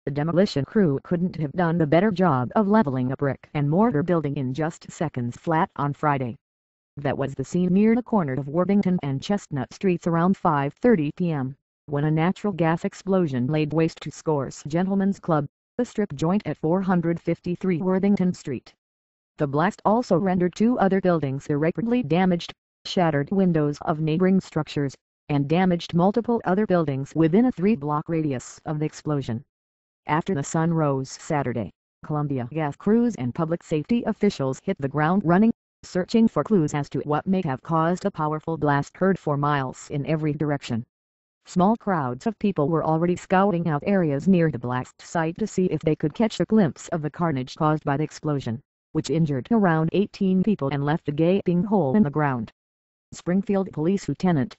The demolition crew couldn't have done a better job of leveling a brick and mortar building in just seconds flat on Friday. That was the scene near the corner of Worthington and Chestnut Streets around 5:30 p.m., when a natural gas explosion laid waste to Scores Gentlemen's Club, the strip joint at 453 Worthington Street. The blast also rendered two other buildings irreparably damaged, shattered windows of neighboring structures, and damaged multiple other buildings within a 3-block radius of the explosion. After the sun rose Saturday, Columbia Gas crews and public safety officials hit the ground running, searching for clues as to what may have caused the powerful blast heard for miles in every direction. Small crowds of people were already scouting out areas near the blast site to see if they could catch a glimpse of the carnage caused by the explosion, which injured around 18 people and left a gaping hole in the ground. Springfield Police Lieutenant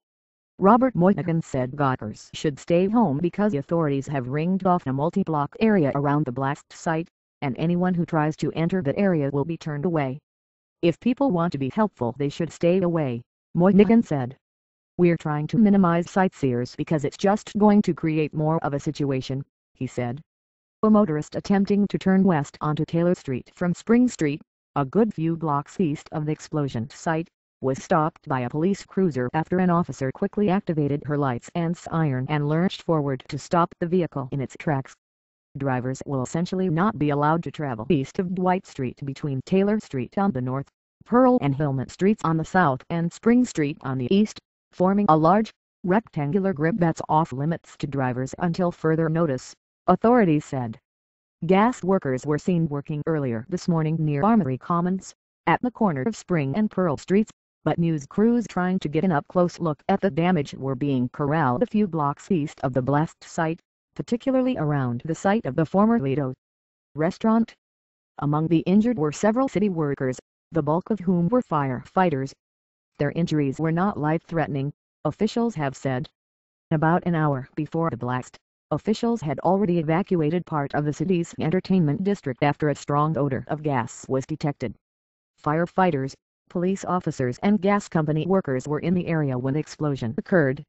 Robert Moynihan said gawkers should stay home because the authorities have ringed off a multi-block area around the blast site, and anyone who tries to enter that area will be turned away. If people want to be helpful, they should stay away, Moynihan said. We're trying to minimize sightseers because it's just going to create more of a situation, he said. A motorist attempting to turn west onto Taylor Street from Spring Street, a good few blocks east of the explosion site, was stopped by a police cruiser after an officer quickly activated her lights and siren and lurched forward to stop the vehicle in its tracks. Drivers will essentially not be allowed to travel east of Dwight Street between Taylor Street on the north, Pearl and Hillman Streets on the south and Spring Street on the east, forming a large, rectangular grid that's off limits to drivers until further notice, authorities said. Gas workers were seen working earlier this morning near Armory Commons, at the corner of Spring and Pearl Streets, but news crews trying to get an up-close look at the damage were being corralled a few blocks east of the blast site, particularly around the site of the former Lido restaurant. Among the injured were several city workers, the bulk of whom were firefighters. Their injuries were not life-threatening, officials have said. About an hour before the blast, officials had already evacuated part of the city's entertainment district after a strong odor of gas was detected. Firefighters, police officers and gas company workers were in the area when the explosion occurred.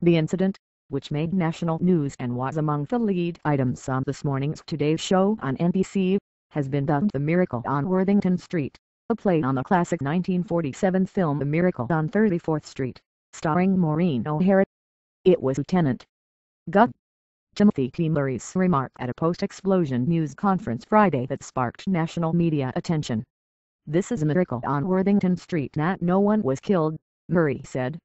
The incident, which made national news and was among the lead items on this morning's Today Show on NBC, has been dubbed The Miracle on Worthington Street, a play on the classic 1947 film The Miracle on 34th Street, starring Maureen O'Hara. It was Lieutenant Gov. Timothy T. Murray's remark at a post-explosion news conference Friday that sparked national media attention. This is a miracle on Worthington Street that no one was killed, Murray said.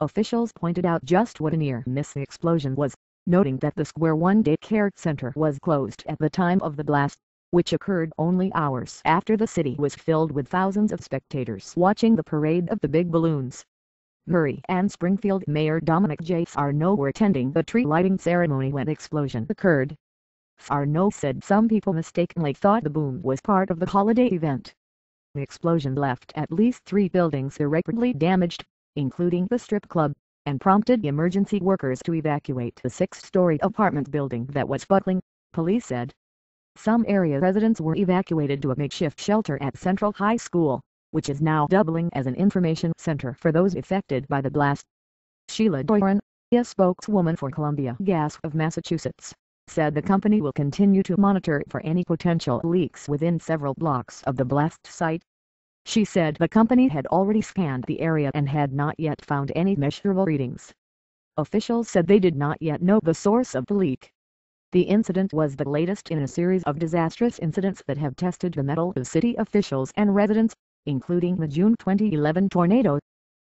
Officials pointed out just what a near-miss the explosion was, noting that the Square One Day Care Center was closed at the time of the blast, which occurred only hours after the city was filled with thousands of spectators watching the parade of the big balloons. Murray and Springfield Mayor Dominic J. Sarno were attending the tree-lighting ceremony when the explosion occurred. Sarno said some people mistakenly thought the boom was part of the holiday event. The explosion left at least 3 buildings irreparably damaged, including the strip club, and prompted emergency workers to evacuate the 6-story apartment building that was buckling, police said. Some area residents were evacuated to a makeshift shelter at Central High School, which is now doubling as an information center for those affected by the blast. Sheila Doran, a spokeswoman for Columbia Gas of Massachusetts, said the company will continue to monitor for any potential leaks within several blocks of the blast site. She said the company had already scanned the area and had not yet found any measurable readings. Officials said they did not yet know the source of the leak. The incident was the latest in a series of disastrous incidents that have tested the mettle of city officials and residents, including the June 2011 tornado,